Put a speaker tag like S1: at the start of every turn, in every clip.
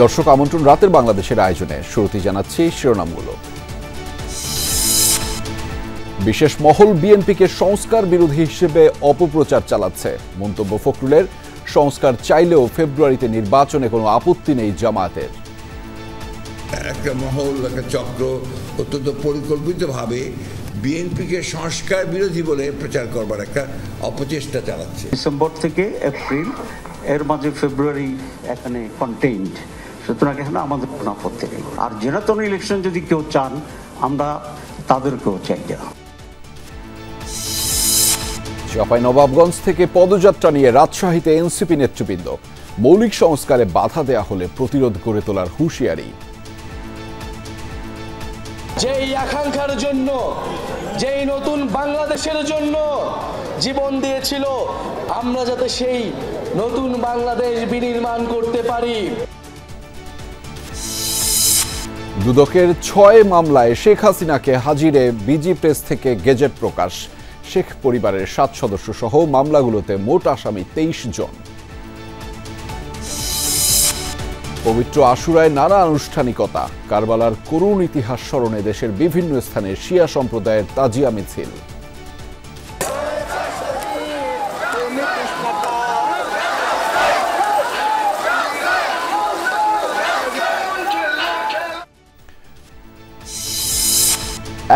S1: দর্শক আমন্ত্রণ রাতের বাংলাদেশের আয়োজনে শুরুতেই জানাচ্ছি শিরোনামগুলো। বিশেষ মহল বিএনপিকে সংস্কার বিরোধী হিসেবে অপপ্রচার চালাচ্ছে। মন্তব্য ফখরুলের, সংস্কার চাইলেও ফেব্রুয়ারিতে নির্বাচনে কোনো আপত্তি নেই জামায়াতের।
S2: একটা মহল, একটা চক্র অত্যন্ত পরিকল্পিতভাবে বিএনপিকে সংস্কার বিরোধী বলে প্রচার করবার একটা অপচেষ্টা চালাচ্ছে।
S3: ডিসেম্বর থেকে এপ্রিল এর মাঝে ফেব্রুয়ারি এখানে কন্টেইনড, সুতরাং এখানে আমাদের কোনো আপত্তি নেই। আর জেনারেল ইলেকশন যদি কেউ চান, আমরা তাদেরকেও চাই না।
S1: চাঁপাইনবাবগঞ্জ থেকে পদযাত্রা নিয়ে রাজশাহীতে এনসিপি নেতৃবৃন্দ। মৌলিক সংস্কারে বাধা দেয়া হলে প্রতিরোধ গড়ে তোলার হুঁশিয়ারি।
S4: যেই আকাঙ্ক্ষার জন্য, যেই নতুন বাংলাদেশের জন্য জীবন দিয়েছিল, আমরা যাতে সেই নতুন বাংলাদেশ বিনির্মাণ করতে পারি।
S1: দুদকের ৬ মামলায় শেখ হাসিনাকে হাজিরে বিজি প্রেস থেকে গেজেট প্রকাশ। শেখ পরিবারের ৭ সদস্য সহ মামলাগুলোতে মোট আসামি ২৩ জন। পবিত্র আশুরায় নানা আনুষ্ঠানিকতা। কারবালার করুণ ইতিহাস স্মরণে দেশের বিভিন্ন স্থানে শিয়া সম্প্রদায়ের তাজিয়া মিছিল।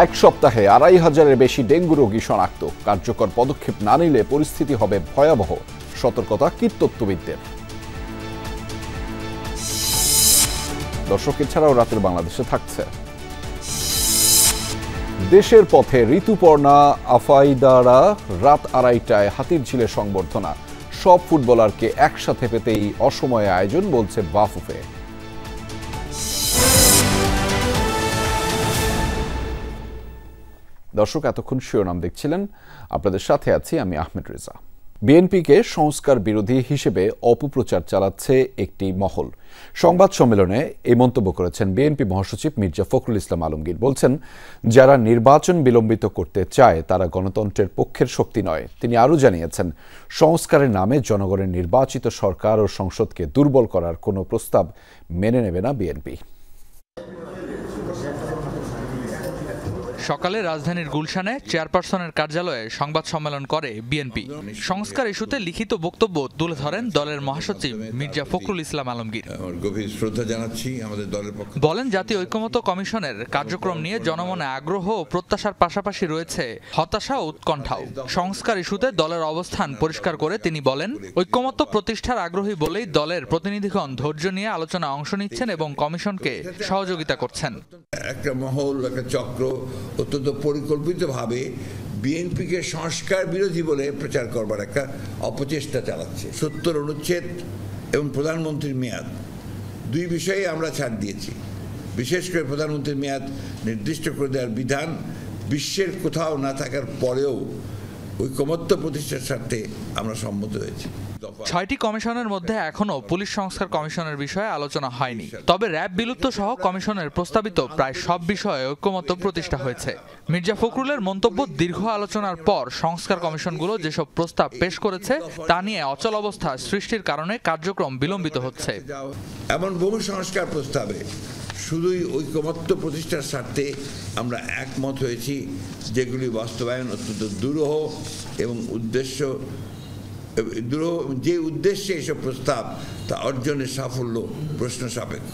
S1: এক সপ্তাহে ২৫০০-এর বেশি ডেঙ্গু রোগী শনাক্ত। কার্যকর পদক্ষেপ না নিলে পরিস্থিতি হবে ভয়াবহ, সতর্কতা কীটতত্ত্ববিদদের। দর্শক, এছাড়াও রাতের বাংলাদেশে থাকছে দেশের পথে ঋতুপর্ণা আফাইদারা রাত ২:৩০টায় হাতিরঝিলে সংবর্ধনা। সব ফুটবলারকে একসাথে পেতেই অসময়ে আয়োজন, বলছে বাফুফে। দর্শক, এতক্ষণ শিরোনাম দেখছিলেন, আপনাদের সাথে আছি আমি আহমেদ রেজা। বিএনপিকে সংস্কার বিরোধী হিসেবে অপপ্রচার চালাচ্ছে একটি মহল। সংবাদ সম্মেলনে এই মন্তব্য করেছেন বিএনপি মহাসচিব মির্জা ফখরুল ইসলাম আলমগীর। বলছেন, যারা নির্বাচন বিলম্বিত করতে চায় তারা গণতন্ত্রের পক্ষের শক্তি নয়। তিনি আরও জানিয়েছেন, সংস্কারের নামে জনগণের নির্বাচিত সরকার ও সংসদকে দুর্বল করার কোনো প্রস্তাব মেনে নেবে না বিএনপি।
S5: সকালে রাজধানীর গুলশানে চেয়ারপারসনের কার্যালয়ে সংবাদ সম্মেলন করে বিএনপি। সংস্কার ইস্যুতে লিখিত বক্তব্য তুলে ধরেন দলের মহাসচিব মির্জা ফখরুল ইসলাম আলমগীর।
S2: গভীর শ্রদ্ধা জানাচ্ছি আমাদের দলের পক্ষে।
S5: বলেন, জাতীয় ঐক্যমত্য কমিশনের কার্যক্রম নিয়ে জনমনে আগ্রহ ও প্রত্যাশার পাশাপাশি রয়েছে হতাশা ও উৎকণ্ঠাও। সংস্কার ইস্যুতে দলের অবস্থান পরিষ্কার করে তিনি বলেন, ঐক্যমত্য প্রতিষ্ঠার আগ্রহী বলেই দলের প্রতিনিধিগণ ধৈর্য নিয়ে আলোচনা অংশ নিচ্ছেন এবং কমিশনকে সহযোগিতা করছেন।
S2: একটা মহল, একটা চক্র অত্যন্ত পরিকল্পিতভাবে বিএনপিকে সংস্কার বিরোধী বলে প্রচার করবার একটা অপচেষ্টা চালাচ্ছে। ৭০ অনুচ্ছেদ এবং প্রধানমন্ত্রীর মেয়াদ, দুই বিষয়ে আমরা ছাড় দিয়েছি। বিশেষ করে প্রধানমন্ত্রীর মেয়াদ নির্দিষ্ট করে দেওয়ার বিধান বিশ্বের কোথাও না থাকার পরেও ঐকমত্য প্রতিষ্ঠার স্বার্থে আমরা সম্মত হয়েছি।
S5: ৬টি কমিশনের মধ্যে এখনও পুলিশ সংস্কার কমিশনের বিষয়ে আলোচনা হয়নি। তবে র্যাব বিলুপ্ত সহ কমিশনের প্রস্তাবিত প্রায় সব বিষয়ে ঐক্যমত্য প্রতিষ্ঠা হয়েছে। মির্জা ফখরুলের মন্তব্য, দীর্ঘ আলোচনার পর সংস্কার কমিশনগুলো যেসব প্রস্তাব পেশ করেছে তা নিয়ে অচল অবস্থা সৃষ্টির কারণে কার্যক্রম বিলম্বিত হচ্ছে।
S2: এমন বহু সংস্কার প্রস্তাবে শুধুই ঐকমত্য প্রতিষ্ঠার স্বার্থে আমরা একমত হয়েছি, যেগুলি বাস্তবায়ন অত্যন্ত দুরূহ এবং যে উদ্দেশ্যে এসব প্রস্তাব তা অর্জনের সাফল্য প্রশ্ন সাপেক্ষ।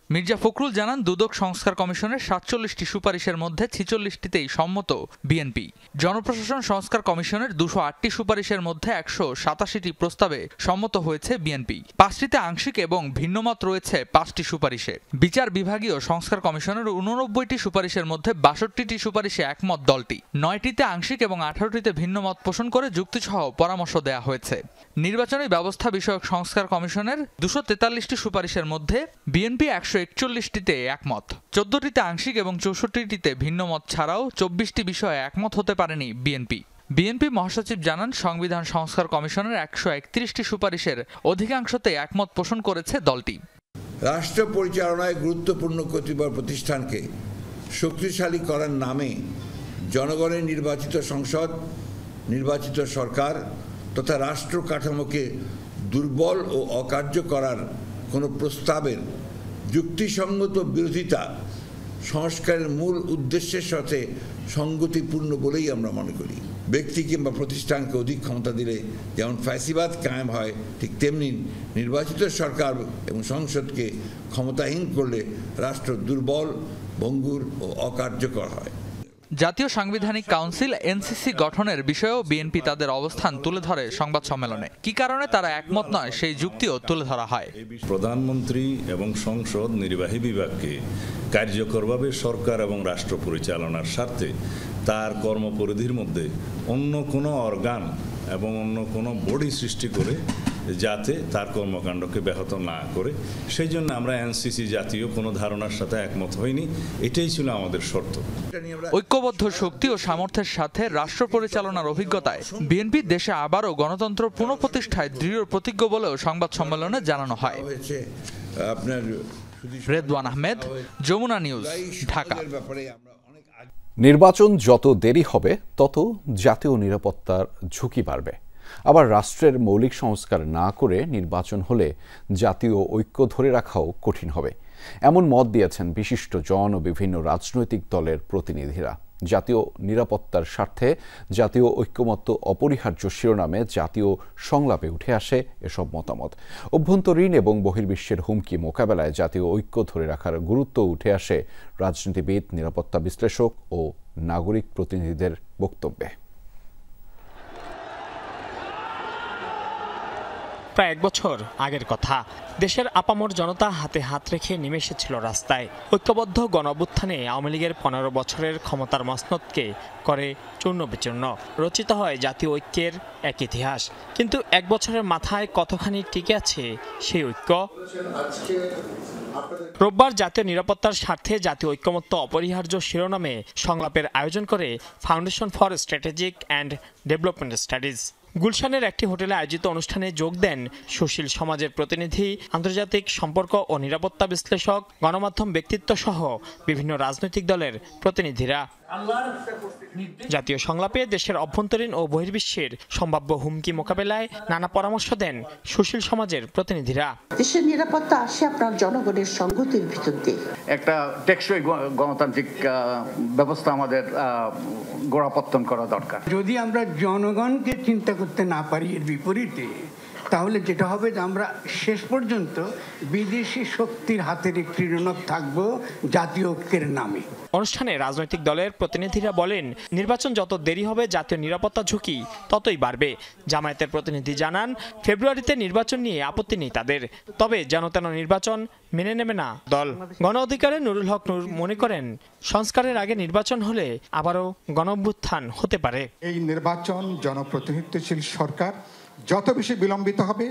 S5: মির্জা ফখরুল জানান, দুদক সংস্কার কমিশনের ৪৭টি সুপারিশের মধ্যে ৪৬টিতেই সম্মত বিএনপি। জনপ্রশাসন সংস্কার কমিশনের ২০৮টি সুপারিশের মধ্যে ১৮৭টি প্রস্তাবে সম্মত হয়েছে বিএনপি। ৫টিতে আংশিক এবং ভিন্নমত রয়েছে ৫টি সুপারিশে। বিচার বিভাগীয় সংস্কার কমিশনের ৮৯টি সুপারিশের মধ্যে ৬২টি সুপারিশে একমত দলটি। ৯টিতে আংশিক এবং ১৮টিতে ভিন্নমত পোষণ করে যুক্তিসহ পরামর্শ দেয়া হয়েছে। নির্বাচনী ব্যবস্থা বিষয়ক সংস্কার কমিশনের ২৪৩টি সুপারিশের মধ্যে বিএনপি ১৪১টিতে একমত। ১৪টিতে আংশিক এবং ৬৪টিতে ভিন্নমত ছাড়াও ২৪টি বিষয়ে একমত হতে পারেনি বিএনপি। বিএনপি মহাসচিব জানান, সংবিধান সংস্কার কমিশনের ১৩১টি সুপারিশের অধিকাংশতে একমত পোষণ করেছে দলটি।
S2: রাষ্ট্র পরিচালনায় গুরুত্বপূর্ণ কতিপয় প্রতিষ্ঠানকে শক্তিশালী করার নামে জনগণের নির্বাচিত সংসদ, নির্বাচিত সরকার তথা রাষ্ট্র কাঠামোকে দুর্বল ও অকার্য করার কোনো প্রস্তাবের যুক্তিসঙ্গত বিরোধিতা সংস্কারের মূল উদ্দেশ্যের সাথে সঙ্গতিপূর্ণ বলেই আমরা মনে করি। ব্যক্তি কিংবা প্রতিষ্ঠানকে অধিক ক্ষমতা দিলে যেমন ফ্যাসিবাদ কায়েম হয়, ঠিক তেমনি নির্বাচিত সরকার এবং সংসদকে ক্ষমতাহীন করলে রাষ্ট্র দুর্বল, ভঙ্গুর ও অকার্যকর হয়।
S5: জাতীয় সাংবিধানিক কাউন্সিল এনসিসি গঠনের বিষয়েও বিএনপি তাদের অবস্থান তুলে ধরে সংবাদ সম্মেলনে। কি কারণে তারা একমত নয় সেই যুক্তিও তুলে ধরা হয়।
S6: প্রধানমন্ত্রী এবং সংসদ নির্বাহী বিভাগকে কার্যকরভাবে সরকার এবং রাষ্ট্র পরিচালনার স্বার্থে তার কর্মপরিধির মধ্যে অন্য কোনো অর্গান এবং অন্য কোনো বডি সৃষ্টি করে যাতে তার কর্মকাণ্ডকে ব্যাহত না করে, সেই জন্য আমরা এনসিসি জাতীয় কোনো ধারণার সাথে একমত হইনি। এটাই ছিল আমাদের শর্ত।
S5: ঐক্যবদ্ধ শক্তি ও সামর্থ্যের সাথে রাষ্ট্র পরিচালনার অভিজ্ঞতায় বিএনপি দেশে আবারও গণতন্ত্র পুনঃপ্রতিষ্ঠায় দৃঢ় প্রতিজ্ঞ বলেও সংবাদ সম্মেলনে জানানো হয়। রেদওয়ান আহমেদ, যমুনা নিউজ, ঢাকা।
S1: নির্বাচন যত দেরি হবে তত জাতীয় নিরাপত্তার ঝুঁকি বাড়বে। আবার রাষ্ট্রের মৌলিক সংস্কার না করে নির্বাচন হলে জাতীয় ঐক্য ধরে রাখাও কঠিন হবে, এমন মত দিয়েছেন বিশিষ্ট জন ও বিভিন্ন রাজনৈতিক দলের প্রতিনিধিরা। জাতীয় নিরাপত্তার স্বার্থে জাতীয় ঐক্যমত্য অপরিহার্য শিরোনামে জাতীয় সংলাপে উঠে আসে এসব মতামত। অভ্যন্তরীণ এবং বহির্বিশ্বের হুমকি মোকাবেলায় জাতীয় ঐক্য ধরে রাখার গুরুত্ব উঠে আসে রাজনীতিবিদ, নিরাপত্তা বিশ্লেষক ও নাগরিক প্রতিনিধিদের বক্তব্যে।
S7: প্রায় 1 বছর আগের কথা, দেশের আপামর জনতা হাতে হাত রেখে নেমে এসেছিল রাস্তায়। ঐক্যবদ্ধ গণঅভ্যুত্থানে আওয়ামী লীগের 15 বছরের ক্ষমতার মসনদকে করে চূর্ণ বিচূর্ণ, রচিত হয় জাতীয় ঐক্যের এক ইতিহাস। কিন্তু 1 বছরের মাথায় কতখানি টিকে আছে সেই ঐক্য? রোববার জাতীয় নিরাপত্তার স্বার্থে জাতীয় ঐক্যমত্য অপরিহার্য শিরোনামে সংলাপের আয়োজন করে foundation for strategic and development studies. গুলশানের একটি হোটেলে আয়োজিত অনুষ্ঠানে যোগ দেন সুশীল সমাজের প্রতিনিধি, আন্তর্জাতিক সম্পর্ক ও নিরাপত্তা বিশ্লেষক, গণমাধ্যম ব্যক্তিত্ব সহ বিভিন্ন রাজনৈতিক দলের প্রতিনিধিরা। জাতীয় সংলাপে দেশের অভ্যন্তরীণ ও বহির্বিশ্বের সম্ভাব্য হুমকি মোকাবেলায় নানা পরামর্শ দেন সুশীল সমাজের প্রতিনিধিরা।
S8: দেশের নিরাপত্তা আসে আপনার জনগণের সংহতির ভিতর দিয়ে।
S9: একটা টেকসই গণতান্ত্রিক ব্যবস্থা আমাদের গোড়াপত্তন করা দরকার।
S10: যদি আমরা জনগণকে চিন্তা করতে না পারি এর বিপরীতে, তাহলে যেটা হবে যে আমরা শেষ পর্যন্ত বিদেশি শক্তির হাতের একটি ঋণক থাকব জাতীয় ঐক্যের নামে।
S7: অনুষ্ঠানে রাজনৈতিক দলের প্রতিনিধিরা বলেন, নির্বাচন যত দেরি হবে জাতীয় নিরাপত্তা ঝুঁকি ততই বাড়বে। জামায়াতের প্রতিনিধি জানান, ফেব্রুয়ারিতে নির্বাচন নিয়ে আপত্তি নেই তাদের, তবে যেন তেন নির্বাচন মেনে নেবে না দল। গণ অধিকারে নুরুল হক নূর মনে করেন, সংস্কারের আগে নির্বাচন হলে আবারও গণঅভ্যুত্থান হতে পারে।
S11: এই নির্বাচন জনপ্রতিনিধিত্বশীল সরকার যত বেশি বিলম্বিত হবে,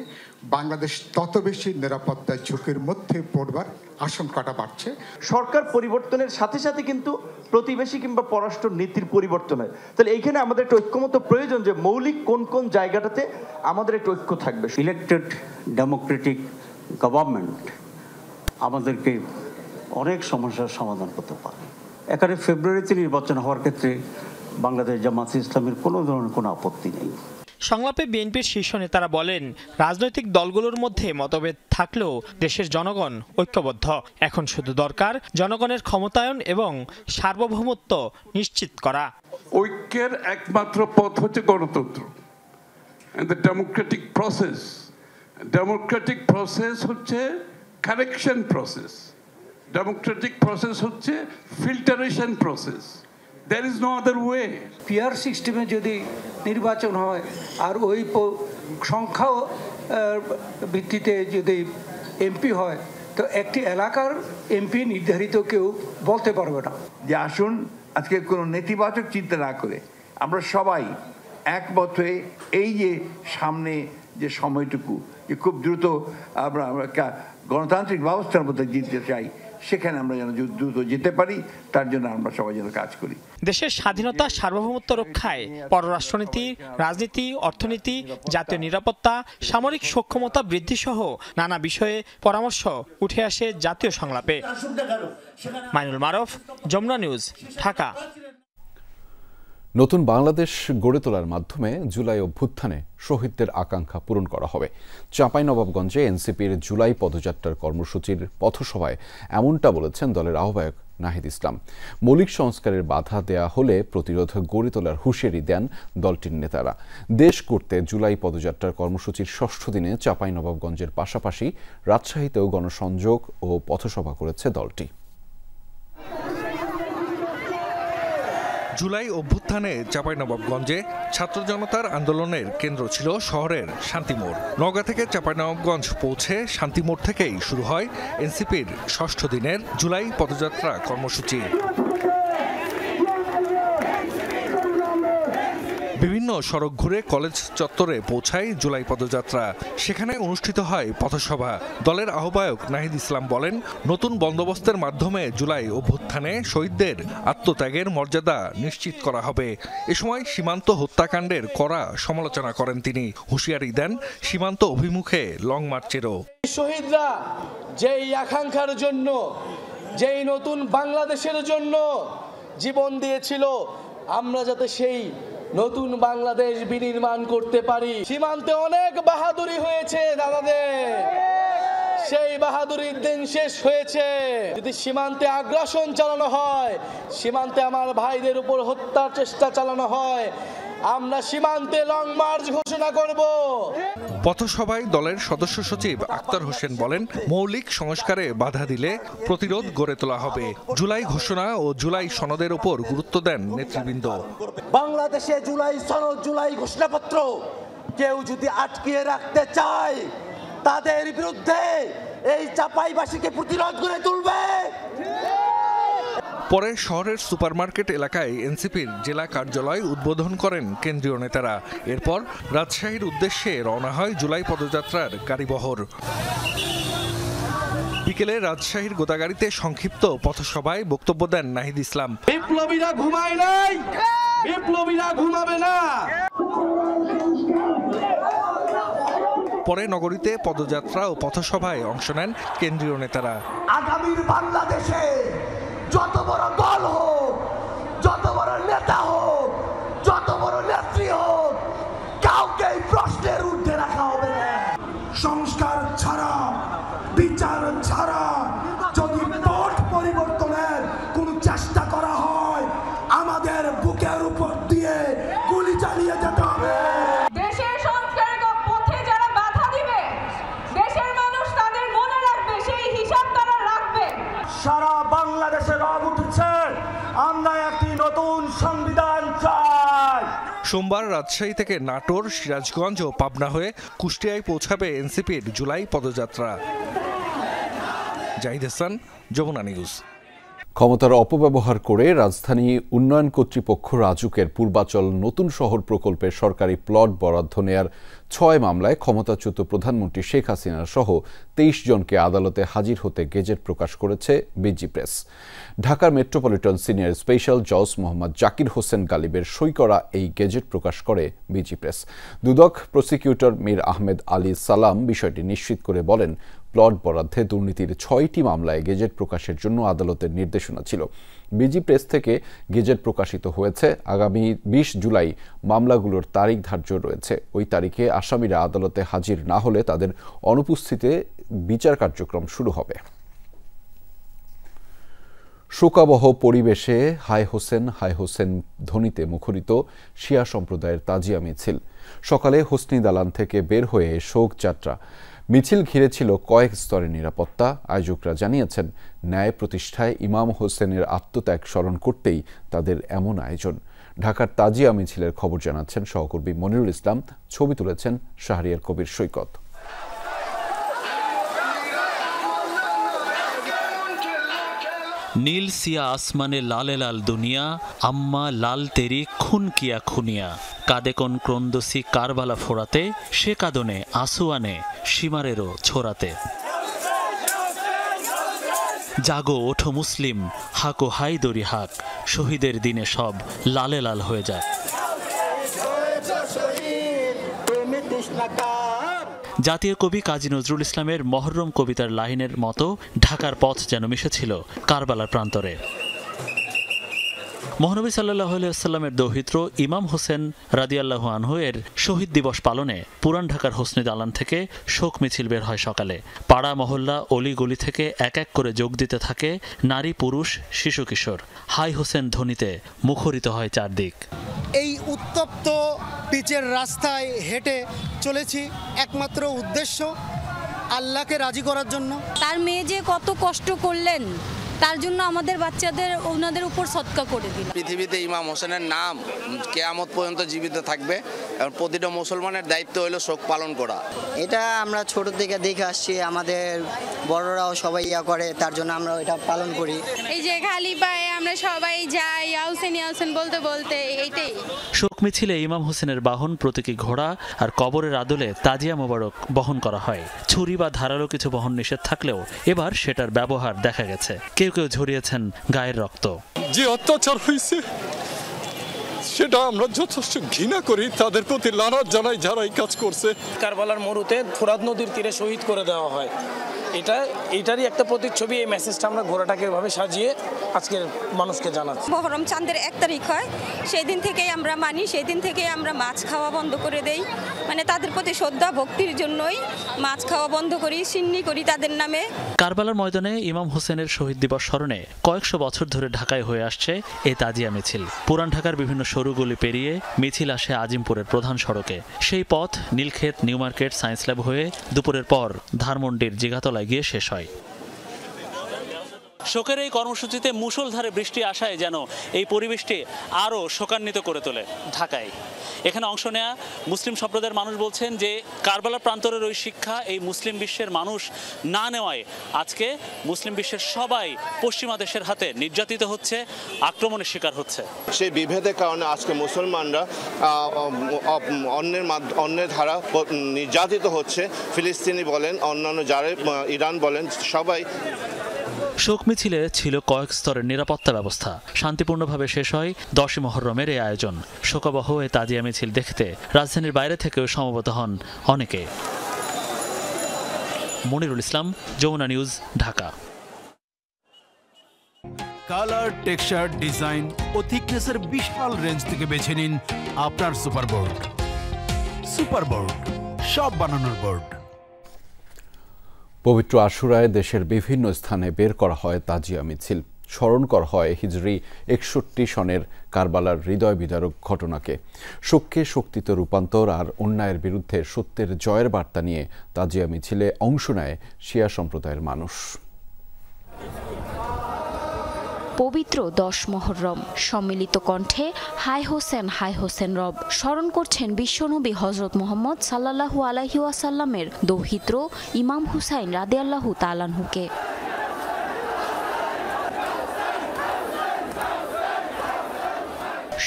S11: বাংলাদেশ তত বেশি নিরাপত্তা ঝুঁকির মধ্যে পড়বার আশঙ্কাটা বাড়ছে।
S12: সরকার পরিবর্তনের সাথে সাথে কিন্তু প্রতিবেশী কিংবা পররাষ্ট্র নীতির পরিবর্তন হয়। তাহলে এইখানে আমাদের একটা ঐক্যমত প্রয়োজন যে মৌলিক কোন কোন জায়গাটাতে আমাদের একটা ঐক্য থাকবে।
S3: ইলেক্টেড ডেমোক্রেটিক গভর্নমেন্ট আমাদেরকে অনেক সমস্যার সমাধান করতে পারে। এখানে ফেব্রুয়ারিতে নির্বাচন হওয়ার ক্ষেত্রে বাংলাদেশ জামায়াতে ইসলামের কোনো ধরনের কোনো আপত্তি নেই।
S7: সংলাপে বিএনপির শীর্ষ নেতারা বলেন, রাজনৈতিক দলগুলোর মধ্যে মতভেদ থাকলেও দেশের জনগণ ঐক্যবদ্ধ। এখন শুধু দরকার জনগণের ক্ষমতায়ন এবং সার্বভৌমত্ব নিশ্চিত করা।
S13: ঐক্যের একমাত্র পথ হচ্ছে গণতন্ত্র, ডেমোক্রেটিক প্রসেস হচ্ছে কারেকশন প্রসেস, ডেমোক্রেটিক প্রসেস হচ্ছে filtration process. There is no other way.
S10: PR সিস্টেমে যদি নির্বাচন হয় আর ওই সংখ্যা ভিত্তিতে যদি এমপি হয়, তো একটি এলাকার এমপি নির্ধারিত কেউ বলতে পারবে না।
S2: যে আসুন আজকে কোনো নেতিবাচক চিন্তা না করে আমরা সবাই একমত হয়ে এই যে সামনে যে সময়টুকু যে খুব দ্রুত আমরা গণতান্ত্রিক ব্যবস্থার মধ্যে জিততে চাই, সেখানে আমরা যেন দ্রুত যেতে পারি, তার জন্য আমরা সবাই যেন কাজ করি।
S7: দেশের স্বাধীনতা, সার্বভৌমত্ব রক্ষায় পররাষ্ট্রনীতি, রাজনীতি, অর্থনীতি, জাতীয় নিরাপত্তা, সামরিক সক্ষমতা বৃদ্ধি সহ নানা বিষয়ে পরামর্শ উঠে আসে জাতীয় সংলাপে। মাইনুল মারুফ, যমুনা নিউজ, ঢাকা।
S1: নতুন বাংলাদেশ গড়ে তোলার মাধ্যমে জুলাই অভ্যুত্থানে শহীদদের আকাঙ্ক্ষা পূরণ করা হবে। চাঁপাইনবাবগঞ্জে এনসিপির জুলাই পদযাত্রার কর্মসূচির পথসভায় এমনটা বলেছেন দলের আহ্বায়ক নাহিদ ইসলাম। মৌলিক সংস্কারের বাধা দেয়া হলে প্রতিরোধ গড়ে তোলার হুঁশিয়ারি দেন দলটির নেতারা। দেশ করতে জুলাই পদযাত্রার কর্মসূচির ৬ষ্ঠ দিনে চাঁপাইনবাবগঞ্জের পাশাপাশি রাজশাহীতেও গণসংযোগ ও পথসভা করেছে দলটি।
S14: জুলাই অভ্যুত্থানে চাঁপাইনবাবগঞ্জে ছাত্র জনতার আন্দোলনের কেন্দ্র ছিল শহরের শান্তিমোড়। নওগাঁ থেকে চাঁপাইনবাবগঞ্জ পৌঁছে শান্তিমোড় থেকেই শুরু হয় এনসিপির ৬ষ্ঠ দিনের জুলাই পদযাত্রা কর্মসূচি। বিভিন্ন সড়ক ঘুরে কলেজ চত্বরে পৌঁছায় জুলাই পদযাত্রা। সেখানে অনুষ্ঠিত হয় পথসভা। দলের আহ্বায়ক নাহিদ ইসলাম বলেন, নতুন বন্দোবস্তের মাধ্যমে জুলাই অভ্যুত্থানে শহীদদের আত্মত্যাগের মর্যাদা নিশ্চিত করা হবে। এ সময় সীমান্ত হত্যাকাণ্ডের কড়া সমালোচনা করেন তিনি। হুঁশিয়ারি দেন সীমান্ত অভিমুখে লং মার্চেরও।
S4: শহীদরা যেই আকাঙ্ক্ষার জন্য, যেই নতুন বাংলাদেশের জন্য জীবন দিয়েছিল, আমরা যাতে সেই নতুন বাংলাদেশ বিনির্মাণ করতে পারি। সীমান্তে অনেক বাহাদুরি হয়েছে দাদাদের, সেই বাহাদুরির দিন শেষ হয়েছে। যদি সীমান্তে আগ্রাসন চালানো হয়, সীমান্তে আমার ভাইদের উপর হত্যার চেষ্টা চালানো হয়, আমরা সীমান্তে লং মার্চ ঘোষণা করব।
S14: পথসভায় দলের সদস্য সচিব আক্তার হোসেন বলেন, মৌলিক সংস্কারে বাধা দিলে প্রতিরোধ গড়ে তোলা হবে। জুলাই ঘোষণা ও জুলাই সনদের উপর গুরুত্ব দেন নেতৃবৃন্দ।
S15: বাংলাদেশে জুলাই সনদ, জুলাই ঘোষণাপত্র কেউ যদি আটকিয়ে রাখতে চায়, তাদের বিরুদ্ধে এই চাঁপাইবাসীকে প্রতিরোধ গড়ে তুলবে।
S14: পরে শহরের সুপারমার্কেট এলাকায় এনসিপির জেলা কার্যালয় উদ্বোধন করেন কেন্দ্রীয় নেতারা। এরপর রাজশাহীর উদ্দেশ্যে রওনা হয় জুলাই পদযাত্রার গাড়িবহর। বিকেলে রাজশাহীর গোদাগাড়িতে সংক্ষিপ্ত পথসভায় বক্তব্য দেন নাহিদ ইসলাম।
S4: বিপ্লবীরা ঘুমায় নাই, বিপ্লবীরা ঘুমাবে না।
S14: পরে নগরীতে পদযাত্রা ও পথসভায় অংশ নেন কেন্দ্রীয় নেতারা।
S15: আগামীর বাংলাদেশে যত বড় দল হোক, যত বড় নেতা হোক, যত বড় নেত্রী হোক, কাউকে প্রশ্নের ঊর্ধ্বে রাখা হবে না। সংস্কার ছাড়া, বিচার ছাড়া যদি পথ পরিবর্তনের কোনো চেষ্টা করা হয়, আমাদের বুকের উপর দিয়ে গুলি চালিয়ে যেতে হবে।
S16: দেশের সংস্কারের পথে যারা বাধা দিবে, দেশের মানুষ তাদের মনে রাখবে, সেই হিসাব তারা রাখবে।
S15: সারা বাংলাদেশে রব উঠেছে, আমরা একটি নতুন সংবিধান চাই।
S14: সোমবার রাজশাহী থেকে নাটোর, সিরাজগঞ্জ ও পাবনা হয়ে কুষ্টিয়ায় পৌঁছাবে এনসিপির জুলাই পদযাত্রা। জাহিদ হাসান, যমুনা নিউজ।
S1: ক্ষমতার অপব্যবহার করে রাজধানী উন্নয়ন কর্তৃপক্ষ রাজুকের পূর্বাচল নতুন শহর প্রকল্পের সরকারি প্লট বরাদ্দ নেয়ার ৬ মামলায় ক্ষমতাচ্যুত প্রধানমন্ত্রী শেখ হাসিনা সহ ২৩ জনকে আদালতে হাজির হতে গেজেট প্রকাশ করেছে বিজি প্রেস। ঢাকার মেট্রোপলিটন সিনিয়র স্পেশাল জজ মোহাম্মদ জাকির হোসেন গালিবের সই করা এই গেজেট প্রকাশ করে বিজি প্রেস। দুদক প্রসিকিউটর মীর আহমেদ আলী সালাম বিষয়টি নিশ্চিত করে বলেন, প্লট বরাদ্দে দুর্নীতির ৬টি মামলায় গেজেট প্রকাশের জন্য আদালতের নির্দেশনা ছিল। বিজি প্রেস থেকে গেজেট প্রকাশিত হয়েছে। আগামী ২০ জুলাই মামলাগুলোর তারিখ ধার্য রয়েছে। ওই তারিখে আসামিরা আদালতে হাজির না হলে তাদের অনুপস্থিতিতে বিচার কার্যক্রম শুরু হবে। শোকাবহ পরিবেশে হায় হোসেন ধ্বনিতে মুখরিত শিয়া সম্প্রদায়ের তাজিয়া মিছিল। সকালে হোসনি দালান থেকে বের হয়ে শোক যাত্রা। মিছিল ঘিরে ছিল কয়েক স্তরের নিরাপত্তা। আয়োজকরা জানিয়েছেন, ন্যায় প্রতিষ্ঠায় ইমাম হোসেনের আত্মত্যাগ স্মরণ করতেই তাদের এমন আয়োজন। ঢাকার তাজিয়া মিছিলের খবর জানাচ্ছেন সহকর্মী মনিরুল ইসলাম, ছবি তুলেছেন শাহরিয়ার কবির সৈকত।
S17: নীল সিয়া আসমানে লালে লাল দুনিয়া, আম্মা লাল তেরি খুন কিয়া খুনিয়া। কাদে কোন ক্রন্দসি কারবালা ফোড়াতে, সে কাদনে আসু আনে সীমারেরও ছোড়াতে। জাগো ওঠো মুসলিম, হাকো হাইদরি হাক, শহীদের দিনে সব লালে লাল হয়ে যায়। জাতীয় কবি কাজী নজরুল ইসলামের মহরম কবিতার লাইনের মতো ঢাকার পথ যেন মিশেছিল কারবালার প্রান্তরে। মহানবী সাল্লাল্লাহু আলাইহি ওয়াসাল্লামের দৌহিত্র ইমাম হোসেন রাদিয়াল্লাহু আনহু এর শহীদ দিবস পালনে পুরান ঢাকার হোসনি দালান থেকে শোক মিছিল বের হয় সকালে। পাড়া মহল্লা অলি গলি থেকে এক এক করে যোগ দিতে থাকে নারী পুরুষ শিশু কিশোর। হাই হোসেন ধ্বনিতে মুখরিত হয় চারদিক।
S18: এই উত্তপ্ত পিচের রাস্তায় হেঁটে চলেছি একমাত্র উদ্দেশ্য আল্লাহকে রাজি করার জন্য।
S19: তার মেয়ে যে কত কষ্ট করলেন তার জন্য আমাদের বাচ্চাদের ওনাদের উপর সদকা করে দিন।
S20: পৃথিবীতে ইমাম হোসেনের নাম কিয়ামত পর্যন্ত জীবিত থাকবে এবং প্রতিটা মুসলমানের দায়িত্ব হলো শোক পালন করা।
S21: এটা আমরা ছোট থেকে দেখে আসছি, আমাদের বড়রাও সবাই ইয়া করে, তার জন্য আমরা এটা পালন করি।
S19: এই যে খালি পায়ে আমরা সবাই যাই ইয়াউসেন ইয়াউসেন বলতে বলতে এইটাই।
S17: শোক মিছিলে ইমাম হোসেনের বাহন প্রতীকী ঘোড়া আর কবরের আদলে তাজিয়া মোবারক বহন করা হয়। ছুরি বা ধারালো কিছু বহন নিষেধ থাকলেও এবার সেটার ব্যবহার দেখা গেছে। কেউ কেউ ঝরিয়েছেন গায়ের রক্ত।
S22: যে অত্যাচার হয়েছে সেটা আমরা যথেষ্ট ঘৃণা করি, তাদের প্রতি লানত জানাই যারা এই কাজ করছে।
S23: কারবালার মরুতে ফোরাত নদীর তীরে শহীদ করে দেওয়া হয়, এটারই একটা প্রতিচ্ছবি। এই মেসেজটা আমরা ঘোড়াটাকে এভাবে সাজিয়ে আজকের মানুষকে জানাচ্ছি।
S19: মহরম চাঁদের 1 তারিখ হয়, সেই দিন থেকেই আমরা মানি, সেই দিন থেকেই আমরা মাছ খাওয়া বন্ধ করে দেই। মানে তাদের প্রতি শ্রদ্ধা ভক্তির জন্যই মাছ খাওয়া বন্ধ করি, সিন্নি করি তাদের নামে।
S17: কারবালার ময়দানে ইমাম হোসেনের শহীদ দিবস স্মরণে কয়েকশো বছর ধরে ঢাকায় হয়ে আসছে এই তাজিয়া মিছিল। পুরান ঢাকার বিভিন্ন সরু গলি পেরিয়ে মিছিল আসে আজিমপুরের প্রধান সড়কে। সেই পথ Nilkhet, new market, science lab হয়ে দুপুরের পর ধানমন্ডির জিগাতলায় গিয়ে শেষ হয়। শোকের এই কর্মসূচিতে মুষলধারে বৃষ্টি আসায় যেন এই পরিবেশটি আরও শোকান্বিত করে তোলে ঢাকায়। এখানে অংশ নেয়া মুসলিম সম্প্রদায়ের মানুষ বলছেন যে কারবালা প্রান্তরের ওই শিক্ষা এই মুসলিম বিশ্বের মানুষ না নেওয়ায় আজকে মুসলিম বিশ্বের সবাই পশ্চিমা দেশের হাতে নির্যাতিত হচ্ছে, আক্রমণের শিকার হচ্ছে।
S24: সেই বিভেদের কারণে আজকে মুসলমানরা অন্যের ধারা নির্যাতিত হচ্ছে। ফিলিস্তিনি বলেন, অন্যান্য যারা ইরান বলেন, সবাই।
S17: শোক মিছিলে ছিল কয়েক স্তরের নিরাপত্তা ব্যবস্থা। শান্তিপূর্ণভাবে শেষ হয় 10ই মুহররমের এই আয়োজন। শোকাবহ এই তাজিয়া মিছিল দেখতে রাজধানীর বাইরে থেকেও সমবেত হন অনেকে। Monirul Islam, Jamuna news, Dhaka.
S25: Colour, texture, design ও থিকনেসের বিশাল রেঞ্জ থেকে বেছে নিন আপনার সুপারবোর্ড। সুপারবোর্ড, সব বানানোর বোর্ড।
S1: পবিত্র আশুরায় দেশের বিভিন্ন স্থানে বের করা হয় তাজিয়া মিছিল। স্মরণ করা হয় হিজরি 61 সনের কারবালার হৃদয় বিদারক ঘটনাকে। শোককে শক্তিতে রূপান্তর আর অন্যায়ের বিরুদ্ধে সত্যের জয়ের বার্তা নিয়ে তাজিয়া মিছিলে অংশ নেয় শিয়া সম্প্রদায়ের মানুষ।
S26: পবিত্র 10 মুহররম, সম্মিলিত কণ্ঠে হাই হোসেন রব স্মরণ করছেন বিশ্বনবী হযরত মুহাম্মদ সাল্লাল্লাহু আলাইহি ওয়াসাল্লামের দৌহিত্র ইমাম হুসাইন রাদিয়াল্লাহু তাআলা আনহুকে।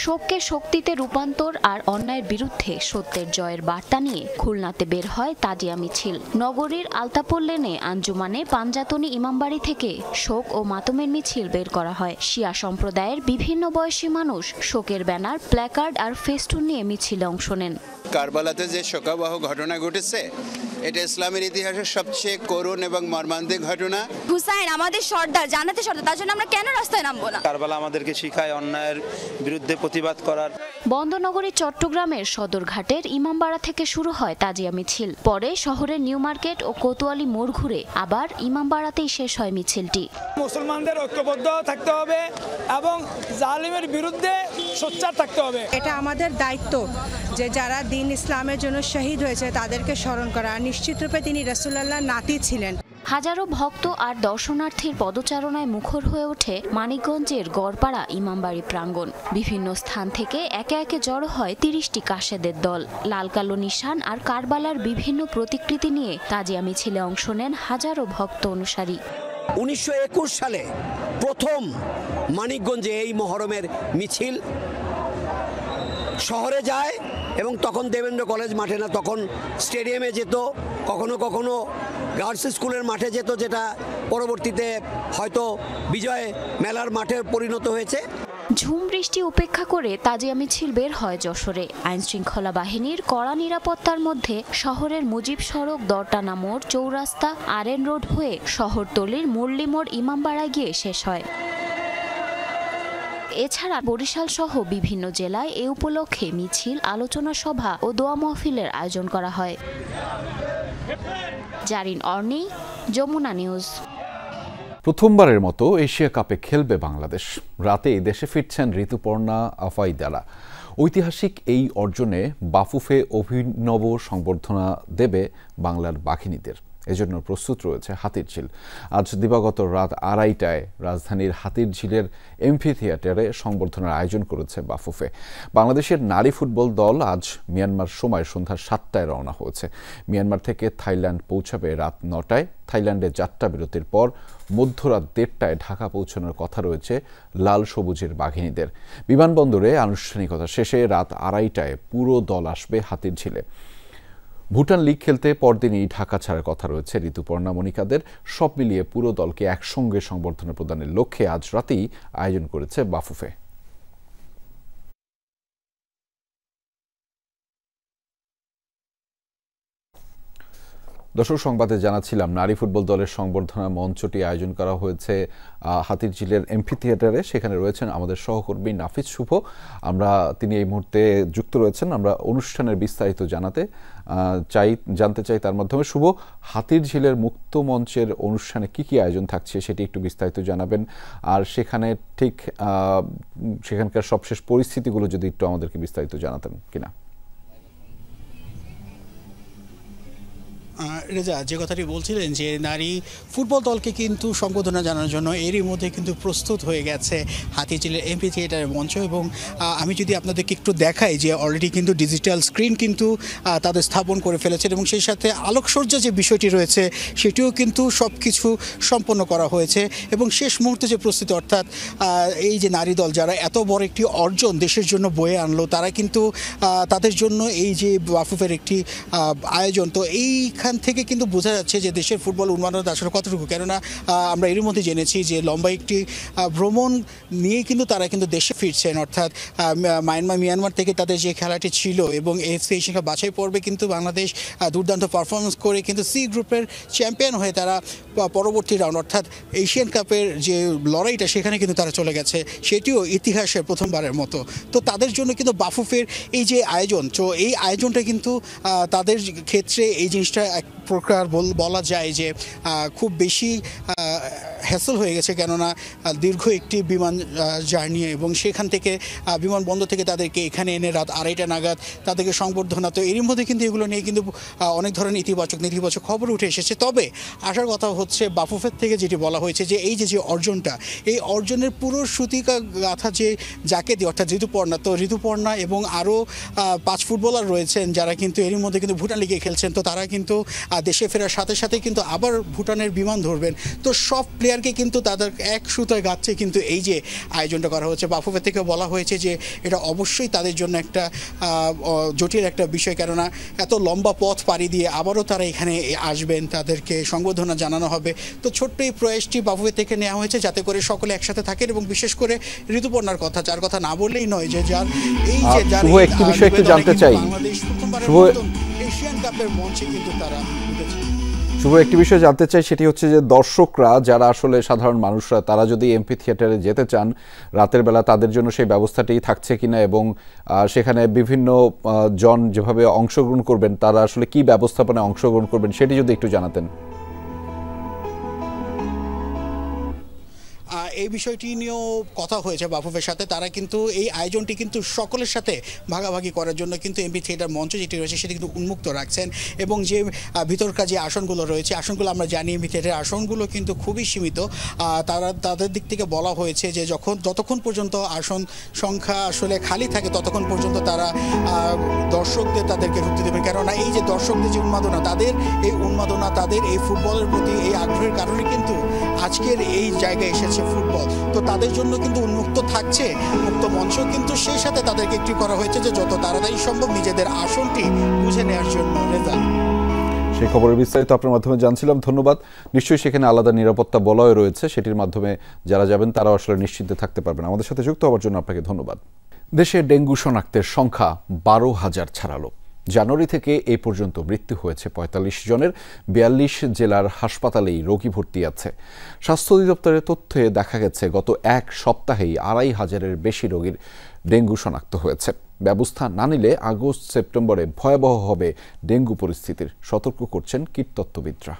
S26: শোককে শক্তিতে রূপান্তর আর অন্যায়ের বিরুদ্ধে সত্যের জয়ের বার্তা নিয়ে খুলনাতে বের হয় তাজিয়া মিছিল। নগরীর আলতাপুর লেনে আঞ্জুমানে পাঞ্জাতনী ইমামবাড়ি থেকে শোক ও মাতমের মিছিল বের করা হয়। শিয়া সম্প্রদায়ের বিভিন্ন বয়সী মানুষ শোকের ব্যানার, প্ল্যাকার্ড আর ফেস্টুন নিয়ে মিছিলে অংশ নেন।
S27: কারবালাতে যে শোকাবহ ঘটনা ঘটেছে এটা ইসলামের ইতিহাসের সবচেয়ে করুণ এবং মর্মান্তিক ঘটনা।
S19: হুসাইন আমাদের সর্দার, জান্নাতে সর্দার, তার জন্য আমরা কেন রাস্তায় নামবো না?
S27: কারবালা আমাদেরকে শিখায় অন্যায়ের বিরুদ্ধে প্রতিবাদ করার।
S26: বন্দনগরী চট্টগ্রামের সদরঘাটের ইমামবাড়া থেকে শুরু হয় তাজিয়া মিছিল। পরে শহরের নিউ মার্কেট ও কোতোয়ালি মোড় ঘুরে আবার ইমামবাড়াতেই শেষ হয় মিছিলটি।
S23: মুসলমানদের ঐক্যবদ্ধ থাকতে হবে এবং জালিমের বিরুদ্ধে সোচ্চার থাকতে হবে।
S28: এটা আমাদের দায়িত্ব যে যারা দ্বীন ইসলামের জন্য শহীদ হয়েছে তাদেরকে স্মরণ করা। নিশ্চিতরূপে তিনি রাসূলুল্লাহর নাতি ছিলেন।
S26: হাজারো ভক্ত আর দর্শনার্থীর পদচারণায় মুখর হয়ে ওঠে মানিকগঞ্জের গড়পাড়া ইমামবাড়ি প্রাঙ্গণ। বিভিন্ন স্থান থেকে একে একে জড়ো হয় 30টি কাশেদের দল। লাল কালো নিশান আর কারবালার বিভিন্ন প্রতিকৃতি নিয়ে তাজিয়া মিছিলে অংশ নেন হাজারো ভক্ত অনুসারী।
S29: 1921 সালে প্রথম মানিকগঞ্জে এই মহরমের মিছিল শহরে যায় এবং তখন দেবেন্দ্র কলেজ মাঠে না, তখন স্টেডিয়ামে যেত, কখনো কখনো গার্লস স্কুলের মাঠে যেত, যেটা পরবর্তীতে হয়তো বিজয় মেলার মাঠে পরিণত হয়েছে।
S26: ঝুম বৃষ্টি উপেক্ষা করে তাজিয়া মিছিল বের হয় যশোরে। আইনশৃঙ্খলা বাহিনীর কড়া নিরাপত্তার মধ্যে শহরের মুজিব সড়ক, দরটানা মোড়, চৌরাস্তা, আরএন রোড হয়ে শহরতলির মুরলী মোড় ইমামবাড়ায় গিয়ে শেষ হয়। এছাড়া বরিশাল সহ বিভিন্ন জেলায় এ উপলক্ষে মিছিল, আলোচনা সভা ও দোয়া মাহফিলের আয়োজন করা হয়। জারিন অর্নি, যমুনা নিউজ।
S1: প্রথমবারের মতো এশিয়া কাপে খেলবে বাংলাদেশ। রাতে দেশে ফিরছেন ঋতুপর্ণা আফাইদারা। ঐতিহাসিক এই অর্জনে বাফুফে অভিনব সংবর্ধনা দেবে বাংলার বাঘিনীদের। এজন্য প্রস্তুত রয়েছে হাতিরঝিল। আজ দিবাগত রাত 2:30টায় রাজধানীর হাতিরঝিলের এমফি থিয়েটারে সংবর্ধনার আয়োজন করেছে বাফুফে। বাংলাদেশের নারী ফুটবল দল আজ মিয়ানমার সময় সন্ধ্যা 7টায় রওনা হয়েছে। মিয়ানমার থেকে থাইল্যান্ড পৌঁছাবে রাত 9টায়। থাইল্যান্ডে যাত্রা বিরতির পর মধ্যরাত 1:30টায় ঢাকা পৌঁছানোর কথা রয়েছে লাল সবুজের বাঘিনীদের। বিমানবন্দরে আনুষ্ঠানিকতা শেষে রাত 2:30টায় পুরো দল আসবে হাতিরঝিলে। ভুটান লিগ খেলতে পরদিনই ঢাকা ছাড়ার কথা রয়েছে ঋতুপর্ণা মনিকাদের। সব মিলিয়ে পুরো দলকে একসঙ্গে সংবর্ধনা প্রদানের লক্ষ্যে আজ রাতেই আয়োজন করেছে বাফুফে। দর্শক, সংবাদে জানাচ্ছিলাম নারী ফুটবল দলের সংবর্ধনা মঞ্চটি আয়োজন করা হয়েছে হাতিরঝিলের এমফি থিয়েটারে। সেখানে রয়েছেন আমাদের সহকর্মী নাফিজ শুভ। তিনি এই মুহূর্তে যুক্ত রয়েছেন। আমরা অনুষ্ঠানের বিস্তারিত জানতে চাই তার মাধ্যমে। শুভ, হাতিরঝিলের মুক্ত মঞ্চের অনুষ্ঠানে কি কি আয়োজন থাকছে সেটি একটু বিস্তারিত জানাবেন, আর সেখানকার সবশেষ পরিস্থিতিগুলো যদি একটু আমাদেরকে বিস্তারিত জানাতেন কিনা।
S3: রেজা, যে কথাটি বলছিলেন যে নারী ফুটবল দলকে কিন্তু সম্বোধনা জানানোর জন্য এরই মধ্যে কিন্তু প্রস্তুত হয়ে গেছে হাতিরঝিলের এমপি থিয়েটারের মঞ্চ। এবং আমি যদি আপনাদেরকে একটু দেখাই যে অলরেডি কিন্তু ডিজিটাল স্ক্রিন কিন্তু তাদের স্থাপন করে ফেলেছে এবং সেই সাথে আলোকসজ্জা যে বিষয়টি রয়েছে সেটিও কিন্তু সব কিছু সম্পন্ন করা হয়েছে। এবং শেষ মুহূর্তে যে প্রস্তুতি, অর্থাৎ এই যে নারী দল যারা এত বড় একটি অর্জন দেশের জন্য বয়ে আনলো, তারা কিন্তু তাদের জন্য এই যে বাফুফের একটি আয়োজন, তো এইখান থেকে কিন্তু বোঝা যাচ্ছে যে দেশের ফুটবল উন্মাদনা আসলে কতটুকু। কেননা আমরা এর মধ্যে জেনেছি যে লম্বা একটি ভ্রমণ নিয়ে কিন্তু তারা কিন্তু দেশে ফিরছেন, অর্থাৎ মিয়ানমার থেকে তাদের যে খেলাটি ছিল এবং এফসি এশিয়া কাপ বাছাই পর্বে কিন্তু বাংলাদেশ দুর্দান্ত পারফরমেন্স করে কিন্তু সি গ্রুপের চ্যাম্পিয়ন হয়ে তারা পরবর্তী রাউন্ড অর্থাৎ এশিয়ান কাপের যে লড়াইটা সেখানে কিন্তু তারা চলে গেছে, সেটিও ইতিহাসের প্রথমবারের মতো। তো তাদের জন্য কিন্তু বাফুফের এই যে আয়োজন, তো এই আয়োজনটা কিন্তু তাদের ক্ষেত্রে এই জিনিসটা এক প্রকার বলা যায় যে খুব বেশি হ্যাসেল হয়ে গেছে। কেননা দীর্ঘ একটি বিমান জার্নি এবং সেখান থেকে বিমানবন্দর থেকে তাদেরকে এখানে এনে রাত 2:30 নাগাদ তাদেরকে সংবর্ধনা। তো এরই মধ্যে কিন্তু এগুলো নিয়ে কিন্তু অনেক ধরনের নেতিবাচক খবর উঠে এসেছে। তবে আসার কথা হচ্ছে বাফুফের থেকে যেটি বলা হয়েছে যে এই যে অর্জনটা, এই অর্জনের পুরো সূতিকা গাথা যে যাকে দিয়ে, অর্থাৎ ঋতুপর্ণা, তো ঋতুপর্ণা এবং আরও 5 ফুটবলার রয়েছেন যারা কিন্তু এরই মধ্যে কিন্তু ভুটান লিগে খেলছেন। তো তারা কিন্তু দেশে ফেরার সাথে সাথে কিন্তু আবার ভুটানের বিমান ধরবেন। তো সব প্লেয়ারকে কিন্তু তাদের এক সুতোয় গাচ্ছে কিন্তু এই যে আয়োজনটা করা হচ্ছে। বাফুফের থেকে বলা হয়েছে যে এটা অবশ্যই তাদের জন্য একটা জটিল একটা বিষয়, কেননা এত লম্বা পথ পাড়ি দিয়ে আবারও তারা এখানে আসবেন, তাদেরকে সংবর্ধনা জানানো হবে। তো ছোট্ট এই প্রয়াসটি বাফুফের থেকে নেওয়া হয়েছে যাতে করে সকলে একসাথে থাকেন এবং বিশেষ করে ঋতুপর্ণার কথা, যার কথা না বললেই নয়, যে যার এই যে
S1: একটি বিষয় একটু জানতে চাই,
S3: এশিয়ান কাপের মঞ্চে কিন্তু তারা
S1: শুভ একটি বিষয় জানতে চাই, সেটি হচ্ছে যে দর্শকরা যারা আসলে সাধারণ মানুষরা তারা যদি এমপি থিয়েটারে যেতে চান রাতের বেলা, তাদের জন্য সেই ব্যবস্থাটি থাকছে কিনা এবং সেখানে বিভিন্ন জন যেভাবে অংশগ্রহণ করবেন তারা আসলে কি ব্যবস্থাপনায় অংশগ্রহণ করবেন সেটি যদি একটু জানাতেন।
S3: এই বিষয়টি নিয়েও কথা হয়েছে বাফুফের সাথে। তারা কিন্তু এই আয়োজনটি কিন্তু সকলের সাথে ভাগাভাগি করার জন্য কিন্তু এমপি থিয়েটার মঞ্চ যেটি রয়েছে সেটি কিন্তু উন্মুক্ত রাখছেন। এবং যে ভিতরকার যে আসনগুলো রয়েছে, আসনগুলো আমরা জানি এমপি থিয়েটারের আসনগুলো কিন্তু খুবই সীমিত। তাদের দিক থেকে বলা হয়েছে যে যতক্ষণ পর্যন্ত আসন সংখ্যা আসলে খালি থাকে ততক্ষণ পর্যন্ত তারা দর্শকদের তাদেরকে ঢুকতে দেবেন। কেননা এই যে দর্শকদের যে উন্মাদনা, তাদের এই ফুটবলের প্রতি এই আগ্রহের কারণে কিন্তু আজকের এই জায়গায় এসেছে ফুটবল। তো তাদের জন্য কিন্তু উন্মুক্ত থাকছে মুক্ত মঞ্চ, কিন্তু সেই সাথে তাদেরকে একটি করা হয়েছে যে যত তাড়াতাড়ি সম্ভব নিজেদের আসনটি বুঝে নেওয়ার জন্য।
S1: সেই খবরের বিস্তারিত আপনার মাধ্যমে জানছিলাম, ধন্যবাদ। নিশ্চয়ই সেখানে আলাদা নিরাপত্তা বলয় রয়েছে, সেটির মাধ্যমে যারা যাবেন তারা আসলে নিশ্চিন্তে থাকতে পারবেন। আমাদের সাথে যুক্ত হওয়ার জন্য আপনাকে ধন্যবাদ। দেশে ডেঙ্গু শনাক্তের সংখ্যা 12,000 ছাড়ালো। জানুয়ারি থেকে এই পর্যন্ত মৃত্যু হয়েছে ৪৫ জনের। ৪২ জেলার হাসপাতালেই রোগী ভর্তি আছে। স্বাস্থ্য অধিদপ্তরের তথ্যে দেখা গেছে গত এক সপ্তাহেই ২৫০০-এর বেশি রোগীর ডেঙ্গু শনাক্ত হয়েছে। ব্যবস্থা না নিলে আগস্ট সেপ্টেম্বরে ভয়াবহ হবে ডেঙ্গু পরিস্থিতির, সতর্ক করছেন কীটতত্ত্ববিদরা।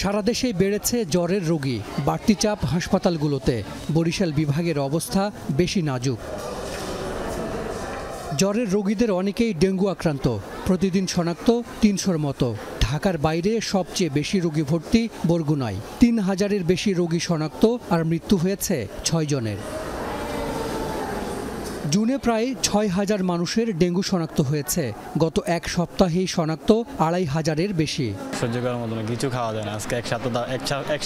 S2: সারা দেশেই বেড়েছে জ্বরের রোগী, বাড়তি চাপ হাসপাতালগুলোতে। বরিশাল বিভাগের অবস্থা বেশি নাজুক। জ্বরের রোগীদের অনেকেই ডেঙ্গু আক্রান্ত, প্রতিদিন শনাক্ত ৩০০-র মতো। ঢাকার বাইরে সবচেয়ে বেশি রোগী ভর্তি বরগুনায়, ৩০০০-এর বেশি রোগী শনাক্ত আর মৃত্যু হয়েছে ৬ জনের। জুনে প্রায় ৬০০০ মানুষের ডেঙ্গু শনাক্ত হয়েছে, গত এক সপ্তাহেই শনাক্ত ২৫০০-এর বেশি।
S5: সহ্য করার মতো না, কিছু খাওয়া যায় না। আজকে এক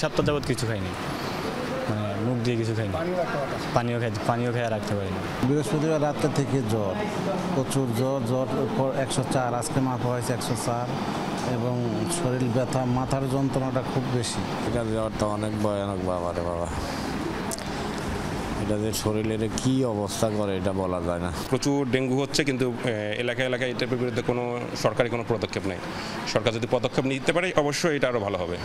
S5: সপ্তাহ যাবত কিছু খাইনি, মুখ দিয়ে কিছু খাইনি, পানিও খেয়ে রাখতে পারিনি।
S6: বৃহস্পতিবার রাত্রে থেকে জ্বর, প্রচুর জ্বর ১০৪, আজকে মাপা হয়েছে ১০৪, এবং শরীর ব্যথা, মাথার যন্ত্রণাটা খুব বেশি।
S5: এটা জ্বরটা অনেক ভয়ানক বাবারে বাবা, এটা যে শরীরের কি অবস্থা করে এটা বলা যায় না।
S8: প্রচুর ডেঙ্গু হচ্ছে, কিন্তু এলাকায় এটার বিরুদ্ধে কোনো সরকারি কোনো পদক্ষেপ নেই। সরকার যদি পদক্ষেপ নিতে পারে অবশ্যই এটা আরও ভালো হবে।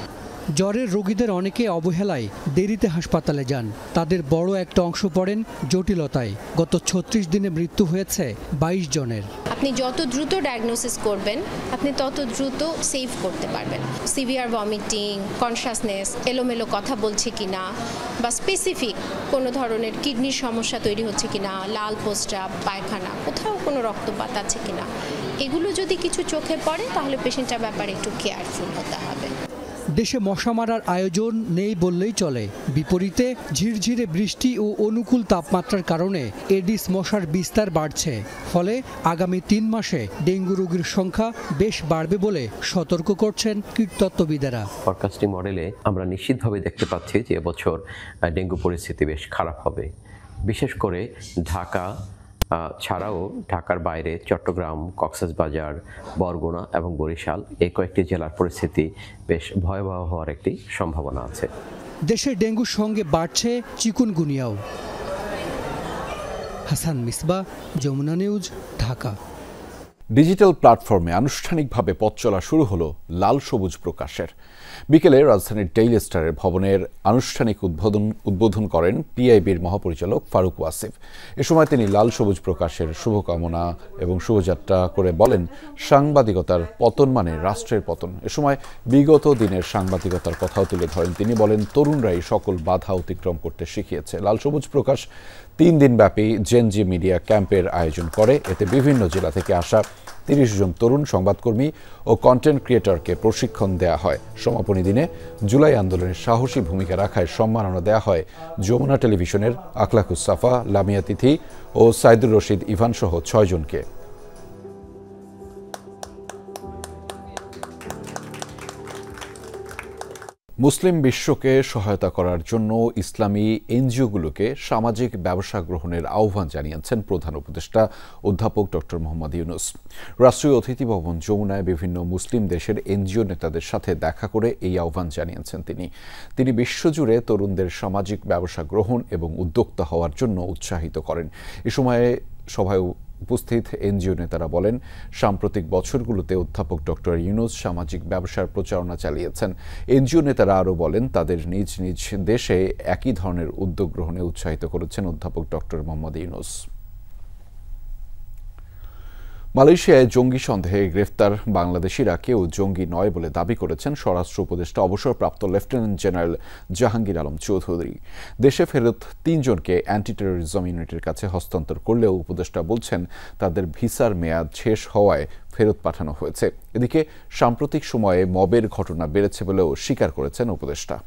S2: জ্বরের রোগীদের অনেকে অবহেলায় দেরিতে হাসপাতালে যান, তাদের বড় একটা অংশ পড়েন জটিলতায়। গত ৩৬ দিনে মৃত্যু হয়েছে ২২ জনের।
S9: আপনি যত দ্রুত ডায়াগনোসিস করবেন, আপনি তত দ্রুত সেভ করতে পারবেন। সিভিয়ার ভমিটিং, কনশাসনেস, এলোমেলো কথা বলছে কিনা, বা স্পেসিফিক কোনো ধরনের কিডনির সমস্যা তৈরি হচ্ছে কিনা, লাল প্রস্রাব, পায়খানা, কোথাও কোনো রক্তপাত আছে কিনা, এগুলো যদি কিছু চোখে পড়ে তাহলে পেশেন্টটার ব্যাপারে একটু কেয়ারফুল হতে হবে।
S2: দেশে মশা মারার আয়োজন নেই বললেই চলে। বিপরীতে ঝিরঝিরে বৃষ্টি ও অনুকূল তাপমাত্রার কারণে এডিস মশার বিস্তার বাড়ছে। ফলে আগামী ৩ মাসে ডেঙ্গু রোগীর সংখ্যা বেশ বাড়বে বলে সতর্ক করছেন কীটতত্ত্ববিদেরা।
S10: ফরকাস্টিং মডেলে আমরা নিশ্চিতভাবে দেখতে পাচ্ছি যে এবছর ডেঙ্গু পরিস্থিতি বেশ খারাপ হবে। বিশেষ করে ঢাকা ছাড়াও ঢাকার বাইরে চট্টগ্রাম, কক্সবাজার, বরগুনা এবং বরিশাল এই কয়েকটি জেলার পরিস্থিতি বেশ ভয়াবহ হওয়ার একটি সম্ভাবনা আছে।
S2: দেশে ডেঙ্গুর সঙ্গে বাড়ছে চিকুনগুনিয়াও। হাসান মিসবাহ, যমুনা নিউজ, ঢাকা।
S1: ডিজিটাল প্ল্যাটফর্মে আনুষ্ঠানিকভাবে পথ চলা শুরু হলো লাল সবুজ প্রকাশের। বিকেলে রাজধানীর ডেইলি স্টারের ভবনের আনুষ্ঠানিক উদ্বোধন করেন পিআইবির মহাপরিচালক ফারুক ওয়াসিফ। এ সময় তিনি লাল সবুজ প্রকাশের শুভকামনা এবং শুভযাত্রা করে বলেন, সাংবাদিকতার পতন মানে রাষ্ট্রের পতন। এ সময় বিগত দিনের সাংবাদিকতার কথাও তুলে ধরেন তিনি। বলেন, তরুণরাই সকল বাধা অতিক্রম করতে শিখিয়েছে। লাল সবুজ প্রকাশ 3 দিনব্যাপী জেনজি মিডিয়া ক্যাম্পের আয়োজন করে। এতে বিভিন্ন জেলা থেকে আসা 30 জন তরুণ সংবাদকর্মী ও কন্টেন্ট ক্রিয়েটরকে প্রশিক্ষণ দেওয়া হয়। সমাপনী দিনে জুলাই আন্দোলনের সাহসী ভূমিকা রাখায় সম্মাননা দেওয়া হয় যমুনা টেলিভিশনের আখলাকুস সাফা, লামিয়া তিথি ও সাইদুর রশিদ ইভান সহ 6 জনকে। মুসলিম বিশ্বকে সহায়তা করার জন্য ইসলামী এনজিওগুলোকে সামাজিক ব্যবসা গ্রহণের আহ্বান জানিয়েছেন প্রধান উপদেষ্টা অধ্যাপক ডক্টর মোহাম্মদ ইউনূস। রাষ্ট্রীয় অতিথি ভবন যমুনায় বিভিন্ন মুসলিম দেশের এনজিও নেতাদের সাথে দেখা করে এই আহ্বান জানিয়েছেন তিনি বিশ্বজুড়ে তরুণদের সামাজিক ব্যবসা গ্রহণ এবং উদ্যোক্তা হওয়ার জন্য উৎসাহিত করেন। এ সময়ে সভায় উপস্থিত এনজিও নেতারা বলেন, সাম্প্রতিক বছরগুলোতে অধ্যাপক ডক্টর ইউনূস সামাজিক ব্যবসার প্রচারণা চালিয়েছেন। এনজিও নেতারা আরও বলেন, তাদের নিজ নিজ দেশে একই ধরনের উদ্যোগ গ্রহণে উৎসাহিত করেছেন অধ্যাপক ডক্টর মোহাম্মদ ইউনূস। মালয়েশিয়ায় জঙ্গি সন্দেহে গ্রেফতার বাংলাদেশিরা কেউ জঙ্গি নয় বলে দাবি করেছেন স্বরাষ্ট্র উপদেষ্টা অবসরপ্রাপ্ত লেফটেন্যান্ট জেনারেল জাহাঙ্গীর আলম চৌধুরী। দেশে ফেরত 3 জনকে অ্যান্টি টেরোরিজম ইউনিটের কাছে হস্তান্তর করলেও উপদেষ্টা বলছেন তাদের ভিসার মেয়াদ শেষ হওয়ায় ফেরত পাঠানো হয়েছে। এদিকে সাম্প্রতিক সময়ে মবের ঘটনা বেড়েছে বলেও স্বীকার করেছেন উপদেষ্টা।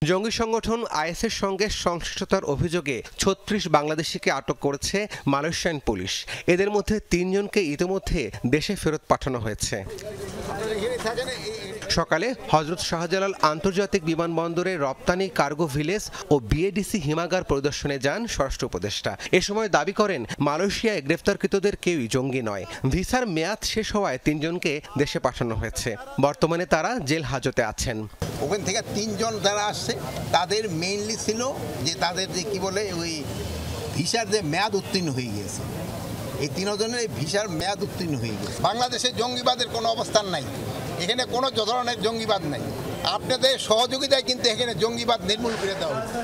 S11: জঙ্গি সংগঠন আইএসের সঙ্গে সংশ্লিষ্টতার অভিযোগে 36 বাংলাদেশিকে আটক করেছে মালয়েশিয়ান পুলিশ। এদের মধ্যে 3 জনকে ইতিমধ্যে দেশে ফেরত পাঠানো হয়েছে। সকালে হযরত শাহজালাল আন্তর্জাতিক বিমানবন্দরে রপ্তানি কার্গো ভিলেজ ও বিএডিসি হিমাগার পরিদর্শনে যান স্বরাষ্ট্র উপদেষ্টা। এ সময় দাবি করেন মালয়েশিয়ায় গ্রেফতারকৃতদের কেউই জঙ্গি নয়। ভিসার মেয়াদ শেষ হওয়ায় 3 জনকে দেশে পাঠানো হয়েছে। বর্তমানে তারা জেল হাজতে আছেন।
S4: ওখান থেকে 3 জন যারা আসছে তাদের মেইনলি ছিল যে তাদের যে কি বলে ওই ভিসার যে মেয়াদ উত্তীর্ণ হয়ে গিয়েছে। এই 3 জনের এই ভিসার মেয়াদ উত্তীর্ণ হয়ে গেছে। বাংলাদেশে জঙ্গিবাদের কোনো অবস্থান নাই, এখানে কোনো ধরনের জঙ্গিবাদ নাই। আপনাদের সহযোগিতায় কিন্তু এখানে জঙ্গিবাদ নির্মূল করে দেওয়া হয়েছে।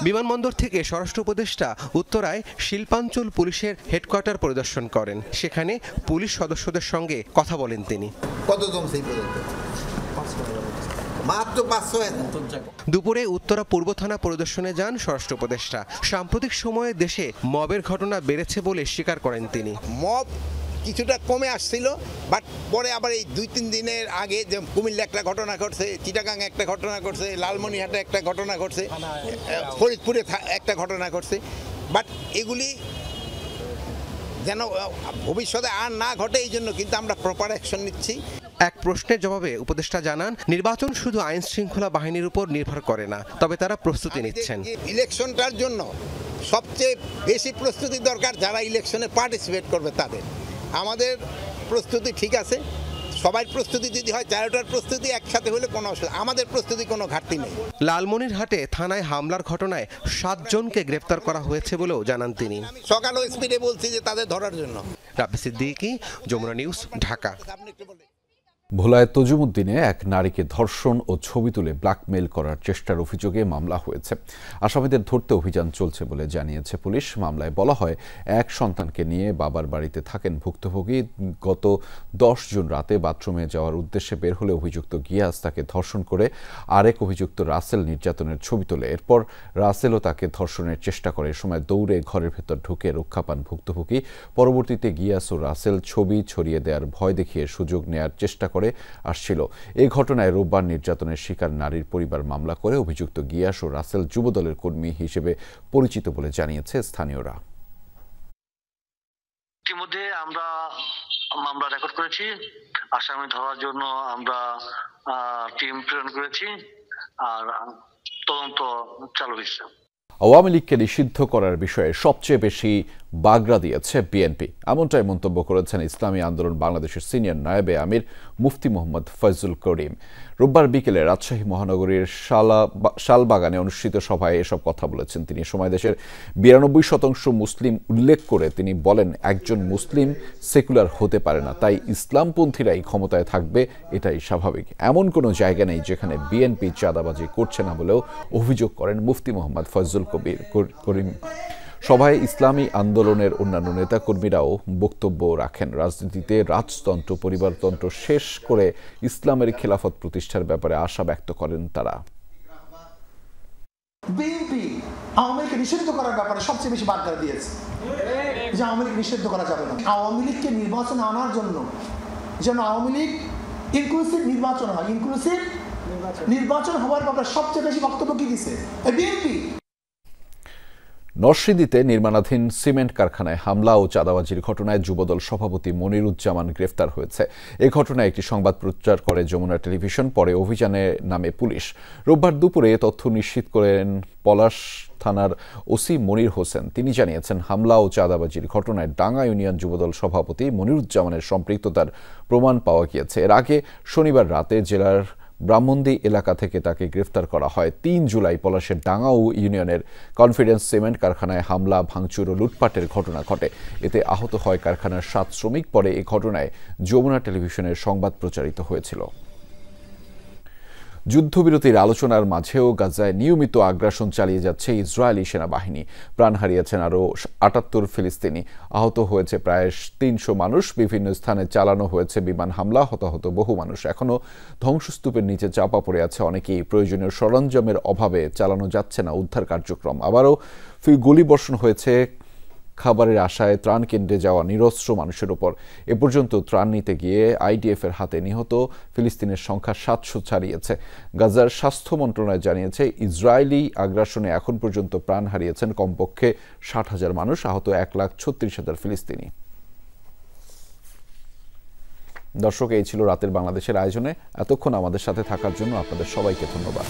S11: বিমানবন্দর থেকে স্বরাষ্ট্র উপদেষ্টা উত্তরায় শিল্পাঞ্চল পুলিশের হেডকোয়ার্টার পরিদর্শন করেন। সেখানে পুলিশ সদস্যদের সঙ্গে কথা বলেন তিনি।
S4: কতজন সেই পর্যন্ত? মাত্র 500।
S11: দুপুরে উত্তরা পূর্ব থানা পরিদর্শনে যান স্বরাষ্ট্র উপদেষ্টা। সাম্প্রতিক সময়ে দেশে মবের ঘটনা বেড়েছে বলে স্বীকার করেন তিনি।
S4: মব কিছুটা কমে আসছিল, বাট পরে আবার এই 2-3 দিনের আগে যে কুমিল্লা একটা ঘটনা ঘটছে, চিটাগাং একটা ঘটনা ঘটছে, লালমনিরহাটে একটা ঘটনা ঘটছে, ফরিদপুরে একটা ঘটনা ঘটছে। বাট এগুলি যেন ভবিষ্যতে আর না ঘটে এই জন্য কিন্তু আমরা প্রপার অ্যাকশন নিচ্ছি।
S11: এক প্রশ্নের জবাবে উপদেষ্টা জানান, নির্বাচন শুধু আইন শৃঙ্খলা বাহিনীর উপর নির্ভর করে না, তবে তারা প্রস্তুতি নিচ্ছেন।
S4: ইলেকশনটার জন্য সবচেয়ে বেশি প্রস্তুতি দরকার যারা ইলেকশনে পার্টিসিপেট করবে তাদের। আমাদের প্রস্তুতি ঠিক আছে, সবাই প্রস্তুতি যদি হয়, 4টার প্রস্তুতি একসাথে হলে কোনো অসুবিধা, আমাদের প্রস্তুতি কোনো ঘাটতি নেই।
S11: লালমনিরহাটে থানায় হামলার ঘটনায় 7 জনকে গ্রেফতার করা হয়েছে বলেও জানান তিনি।
S4: সকালেও স্পিডে বলছি যে তাদের ধরার জন্য।
S11: রাব্বি সিদ্দিকী, যমুনা নিউজ, ঢাকা।
S1: ভোলায় তজুমুদ্দিনে এক নারীকে ধর্ষণ ও ছবি তুলে ব্ল্যাকমেইল করার চেষ্টার অভিযোগে মামলা হয়েছে। আসামিদের ধরতে অভিযান চলছে বলে জানিয়েছে পুলিশ। মামলায় বলা হয়, এক সন্তানকে নিয়ে বাবার বাড়িতে থাকেন ভুক্তভোগী। গত 10 জুন রাতে বাথরুমে যাওয়ার উদ্দেশ্যে বের হলে অভিযুক্ত গিয়াস তাকে ধর্ষণ করে আরেক অভিযুক্ত রাসেল নির্যাতনের ছবি তোলে। এরপর রাসেলও তাকে ধর্ষণের চেষ্টা করে। এ সময় দৌড়ে ঘরের ভেতর ঢুকে রক্ষা পান ভুক্তভোগী। পরবর্তীতে গিয়াস ও রাসেল ছবি ছড়িয়ে দেওয়ার ভয় দেখিয়ে সুযোগ নেয়ার চেষ্টা করে আসছিল। এই ঘটনায় রোববার নির্যাতনের শিকার নারীর পরিবার মামলা করে। অভিযুক্ত গিয়াস ও রাসেল যুবদলের কর্মী হিসেবে পরিচিত বলে জানিয়েছে স্থানীয়রা।
S7: ইতিমধ্যে আমরা মামলা রেকর্ড করেছি। আসামি ধরার জন্য আমরা টিম প্রেরণ করেছি, আর তদন্ত চালু হয়েছে।
S1: আওয়ামী লীগকে নিষিদ্ধ করার বিষয়ে সবচেয়ে বেশি বাগড়া দিয়েছে বিএনপি, এমনটাই মন্তব্য করেছেন ইসলামী আন্দোলন বাংলাদেশের সিনিয়র নায়েবে আমির মুফতি মোহাম্মদ ফয়জুল করিম। রোববার বিকেলে রাজশাহী মহানগরীর শালবাগানে অনুষ্ঠিত সভায় এসব কথা বলেছেন তিনি। সময় দেশের 92% মুসলিম উল্লেখ করে তিনি বলেন, একজন মুসলিম সেকুলার হতে পারে না, তাই ইসলামপন্থীরাই ক্ষমতায় থাকবে, এটাই স্বাভাবিক। এমন কোনো জায়গা নেই যেখানে বিএনপি চাঁদাবাজি করছে না বলেও অভিযোগ করেন মুফতি মোহাম্মদ ফয়জুল করিম। সভায় ইসলামী আন্দোলনের অন্যান্য নেতাকর্মীরাও বক্তব্য রাখেন। রাজনীতিতে রাজতন্ত্র, পরিবারতন্ত্র শেষ করে ইসলামের খেলাফত প্রতিষ্ঠার ব্যাপারে আশা ব্যক্ত করেন তারা।
S12: বিএনপি আওয়ামী লীগকে নিষিদ্ধ করার ব্যাপারে সবচেয়ে বেশি বার্তা দিয়েছে যে আওয়ামী লীগ নিষিদ্ধ করা যাবে না। আওয়ামী লীগকে নির্বাচনে আনার জন্য যেন আওয়ামী লীগ ইনক্লুসিভ নির্বাচন হয়, ইনক্লুসিভ নির্বাচন হওয়ার ব্যাপারে সবচেয়ে বেশি বক্তব্য কি দিচ্ছে বিএনপি।
S1: নরসিংদীতে নির্মাণাধীন সিমেন্ট কারখানায় হামলা ও চাঁদাবাজির ঘটনায় যুবদল সভাপতি মনিরুজ্জামান গ্রেফতার হয়েছে। এ ঘটনায় একটি সংবাদ প্রচার করে যমুনা টেলিভিশন, পরে অভিযানে নামে পুলিশ। রোববার দুপুরে তথ্য নিশ্চিত করেন পলাশ থানার ওসি মনির হোসেন। তিনি জানিয়েছেন, হামলা ও চাঁদাবাজির ঘটনায় ডাঙ্গা ইউনিয়ন যুবদল সভাপতি মনিরুজ্জামানের সম্পৃক্ততার প্রমাণ পাওয়া গিয়েছে। এর আগে শনিবার রাতে জেলার ব্রাহ্মণদী এলাকা থেকে তাকে গ্রেফতার করা হয়। 3 জুলাই পলাশের ডাঙ্গা ইউনিয়নের কনফিডেন্স সিমেন্ট কারখানায় হামলা, ভাঙচুর ও লুটপাটের ঘটনা ঘটে। এতে আহত হয় কারখানার 7 শ্রমিক। পরে এই ঘটনায় যমুনা টেলিভিশনের সংবাদ প্রচারিত হয়েছিল। যুদ্ধবিরতির আলোচনার মাঝেও গাজায় নিয়মিত আগ্রাসন চালিয়ে যাচ্ছে ইসরায়েলি সেনাবাহিনী। প্রাণ হারিয়েছেন আরও 78 ফিলিস্তিনি, আহত হয়েছে প্রায় 300 মানুষ। বিভিন্ন স্থানে চালানো হয়েছে বিমান হামলা, হতাহত বহু মানুষ। এখনও ধ্বংসস্তূপের নিচে চাপা পড়ে আছে অনেকেই। প্রয়োজনীয় সরঞ্জামের অভাবে চালানো যাচ্ছে না উদ্ধার কার্যক্রম। আবারও গুলিবর্ষণ হয়েছে খাবারের আশায় ত্রাণ কেন্দ্রে যাওয়া নিরস্ত্র মানুষের ওপর। এ পর্যন্ত ত্রাণ নিতে গিয়ে আইডিএফের হাতে নিহত ফিলিস্তিনের সংখ্যা 700 ছাড়িয়েছে। গাজার স্বাস্থ্য মন্ত্রণালয় জানিয়েছে, ইসরায়েলি আগ্রাসনে এখন পর্যন্ত প্রাণ হারিয়েছেন কমপক্ষে 60,000 মানুষ, আহত 1,36,000 ফিলিস্তিনি। দর্শক, এই ছিল রাতের বাংলাদেশের আয়োজনে। এতক্ষণ আমাদের সাথে থাকার জন্য আপনাদের সবাইকে ধন্যবাদ।